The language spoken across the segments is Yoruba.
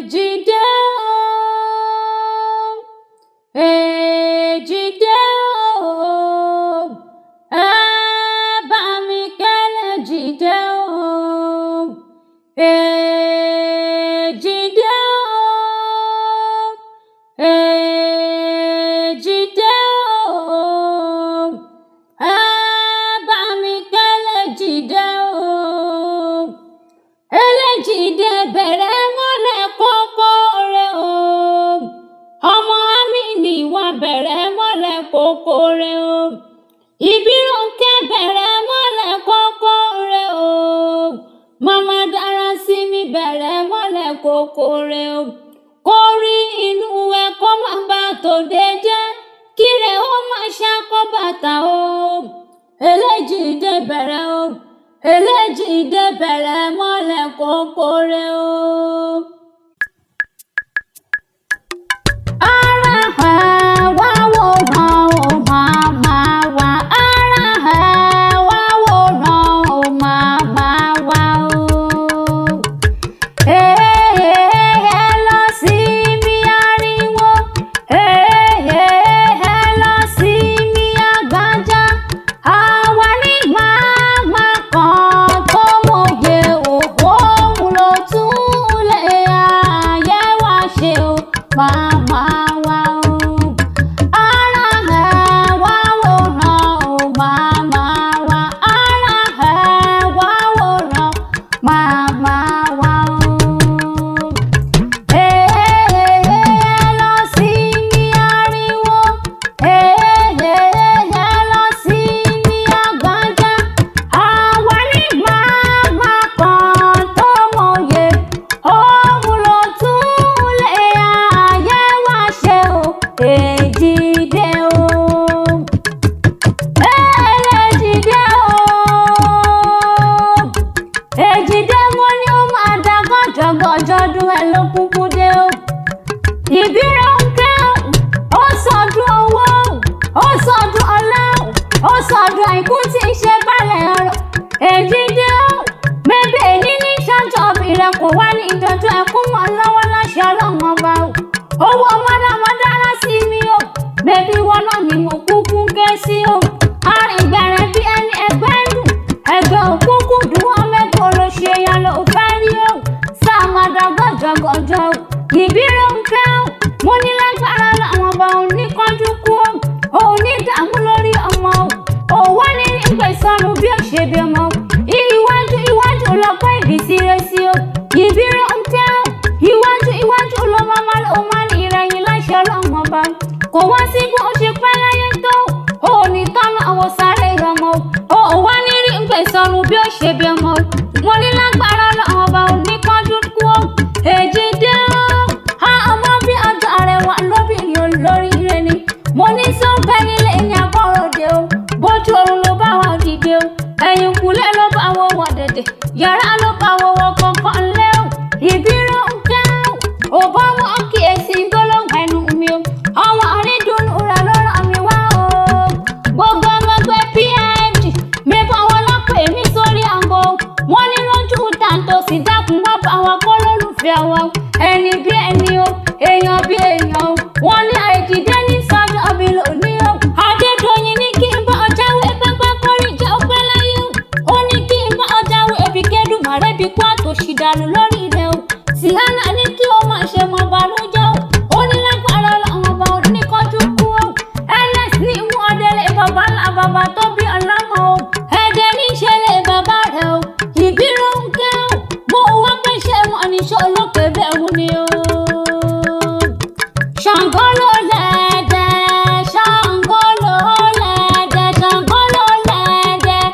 Èjìdé o, Èjìdé o, ẹ bá mi kẹ́lẹ́ Èjìdé o, Èjìdé o, Èjìdé o, ẹ bá mi kẹ́lẹ́ Èjìdé o. Èjìdé bẹ̀rẹ̀ mọ́lẹ̀ kókó rẹ̀ o, ọmọ Amini wá bẹ̀rẹ̀ mọ́lẹ̀ kókó rẹ̀ o, Ìbírónkẹ́ bẹ̀rẹ̀ mọ́lẹ̀ kókó rẹ̀ o, Mama Darasimi bẹ̀rẹ̀ mọ́lẹ̀ kókó rẹ̀ o, kó rí inú ẹ kó má bà tòde jẹ́, kíre ó má ṣàkó bàtà o. Èjìdé bẹ̀rẹ̀ o, Èjìdé bẹ̀rẹ̀ mọ́lẹ̀ kókó rẹ̀ o. Ara ẹ̀ wá wòran o màmá wa, ara ẹ̀ wá wòran o màmá wa o. Ẹ lọ sí mi ariwo, ẹ lọ sí mi àgbájá, àwa ní màmá kan tó mòye òun ló tún lè ayé wa ṣe o màmá wa o. Ara ẹ̀ wá wòran o màmá wa, ara ẹ̀ wá wòran màmá wa o. Ẹ lọ sí mi ariwo, ẹ lọ sí mi àgbájá, àwa ní màmá kan tó mòye òun ló tún lè ayé wa ṣe o. Èjìdé o, Èjìdé o, Èjìdé mo ní ó máa dá gọ́jọ́gọ́jọ́dún ẹ ló kúkú dé o. Ìbírónkẹ́ ó sọdún owó, ó sọdún ọlá, ó sọdún àìkú tí ń ṣe balẹ̀ ọ̀rọ̀. Èjìdé o, bébè níní ṣọ́jọ́ ìrẹ́ kò wá ní ìdọ́jú ẹkún mọ́ lọ́wọ́ láṣẹ Ọlọ́run ọba o. Owó Mama Darasimi o, bébí wọn náà ni mo kúkú ké sí o. Arìngbẹ̀rẹ̀ bí ẹni ẹgbẹ́ lù, ẹgbẹ́ òkúkú dùn wọn mẹ́kọ̀ọ́ ló ṣe yan ló fẹ́ rí o. Sáà máa dá gọ́jọ́gọ́jọ́ o. Ìbírónkẹ́ o, mo ní lágbára làwọn ọba oníkanjú kú o. Òun ní ìdààmú lórí ọmọ o. Òun wá ní ìgbésọ̀nù bí ó ṣe bí ọmọ o. Iwájú iwájú lọ́pọ̀ ìbísí rẹ̀ sí o. Ìbírónkẹ́ o, iwájú iwájú ló máa ní ìrẹ̀yìn láṣẹ Ọlọ́run ọba. Kò wá sí bó ṣe pẹ́ láyé tó, òun ní tọ́nà àwọn sáré ọmọ o. Òun wá ní ìgbésọ̀nù bí ó ṣe bí ọmọ o. Mo ní lágbára làwọn ọba oníkanjú kú o. Èjìdé o, ọmọ bí ọjọ́ Arẹwà lóbìnrin olóríire ni. Mo ní sọ́ńpẹ́ nílé ní Abọ́rọ̀dé o, bójú oorun ló bá wa dìde o, ẹ̀yìnkùlé ló bá wọ wọ̀ dẹ̀dẹ̀, yàrá ló bá wọ kọ̀ọ̀kan lé o. Ìbírónkẹ́ o, ò bá wọn kíyèsí gbólóhùn ẹnu mi o, ọmọ onídùnnú rẹ ló ràn mí wá o. Gbogbo ọmọgbẹ́ PID mi bá wọn lọ́pọ̀ èmi sórí àgbo, wọ́n ní lójú tàǹtò sì dákun wá bá wọn kó lólùfẹ́ wọn. Ẹni bí ẹni o, èèyàn bí èèyàn o, wọ́n ní Èjìdé ní sọ́jọ́ mi lónìí o. Adédoyin ní kí n bá ọjà wé pẹ́pẹ́ kórì jẹ́ ọpẹ́ láyé o. Ó ní kí n bá ọjà wé ebi kẹ́dùnmọ̀rẹ́ bí kó àtòṣì dànù lórí ilẹ̀ o. Síhánà ní kí ó máa ṣe mọ balójẹ́ o. Ó ní lágbára làwọn ọba oníkanjú kú o. NS ní mú ọdẹlẹ bàbá ńlá bàbá tó bí ọlọ́mọ o. Ẹ̀jẹ̀ ní ìṣẹ̀lẹ̀ bàbá rẹ̀ o. Ìbírónkẹ́ o, mo wá pé ṣé wọn ní ṣó lókè bẹ́ẹ̀ wù ni o. Ṣàngó ló lẹ́ẹ̀dẹ̀, Ṣàngó ló lẹ́ẹ̀dẹ̀, Ṣàngó ló lẹ́ẹ̀dẹ̀,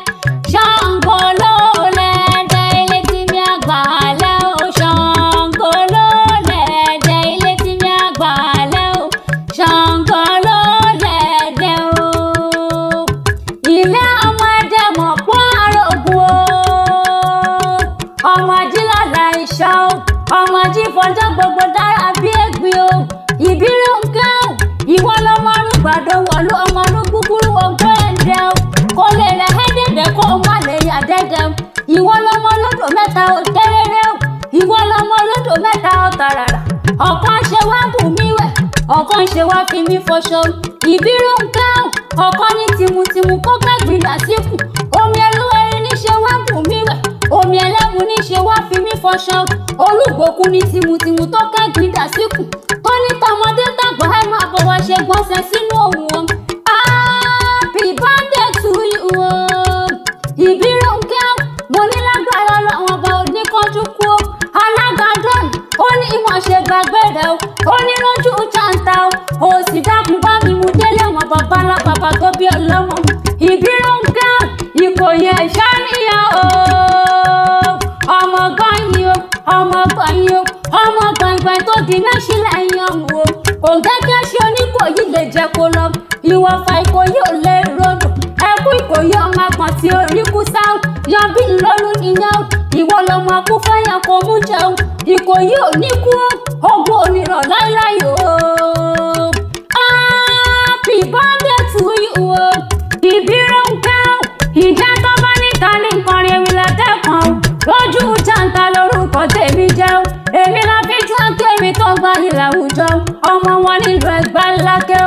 Ṣàngó ló lẹ́ẹ̀dẹ̀, ilé tí mi àgbà lẹ́ o. Ṣàngó ló lẹ́ẹ̀dẹ̀, ilé tí mi àgbà lẹ́ o. Ṣàngó ló lẹ́ẹ̀dẹ̀ o. Ilé ọmọ ẹ̀dẹ̀ mọ̀ pọ́n àrògùn o. Ọmọ ajílàlà ìṣọ́ o, ọmọ ajífọjọ́ gbogbo dára bí ègbì o. Ìbírónkẹ́ o, ìwọ lọmọ arúgbàdo wọ̀lú ọmọ arúgbúgbúrú ọgbọ́n ẹ̀dẹ̀ o. Kò lè rẹ̀ ẹ́dẹ̀dẹ̀ kó o má lè yà dẹ́dẹ̀ o. Ìwọ lọmọ olódò mẹ́ta ò tẹ́rẹ́rẹ́ o. Ìwọ lọmọ olódò mẹ́ta ò tàràrà. ọ̀kan ṣe wá bù mí wẹ̀ ọ̀kan ṣe wá fi mí fọṣọ Ìbírónkẹ́ ọ̀kan ní tìmùtìmù kó kẹ́gbìn lásìkò omi ẹlúwẹ̀rí ní ṣe wá bù mí wẹ̀ omi ẹlẹ́bù ní ṣe wá fi mí fọṣọ Olúgbòkun ní tìmùtìmù tó kẹ́gbìn lásìkò tó ní tọmọdé tàgbà ẹ máa bọ̀ wá ṣe gbọ́nsẹ̀ sínú òun o. Happy birthday to you o Ìbírónkẹ́ mo ní lágbára lọ́wọ́ ọba òní kánjú kú o alága dọ́ọ̀nù ó ní ìwọ̀n ṣe gbàgbé rẹ̀ o ó ní lójú jàǹtà o ò sì dákun bá mi mú délé wọn bàbá ńlá bàbá tó bí ọlọ́mọ Ìbírónkẹ́ Ìkòyí ẹ̀ṣá níyà o ọmọ gbọ̀nyìn o ọmọ gbọ̀nyìn o ọmọ gbọ̀ngbọ̀n tó di méṣì lẹ́yìn ọ̀hún o kò gẹ́gẹ́ ṣe Oníkòyí lè jẹ́ kó lọ ìwọ̀fà Ìkòyí ò lè rodò ẹkú Ìkòyí ọmọ àgbọ̀n tí orí kú sáà yan bí lọ́lú nìyẹn ìwọ lọmọ akú fẹ́yà kò mú jẹun Ìkòyí ò ní kú ogun onírọ̀ láíláí o. Happy birthday to you o Ìbírónkẹ́ ìjẹ́ tó bá níta ní nkọrin ewì látẹ̀kàn lójú jàǹtà lórúkọ tèmi jẹ́ èmi la fi tún tèmi tó gbà ní láwùjọ ọmọ wọn nílùú Ẹ̀gbá Ńlákẹ́.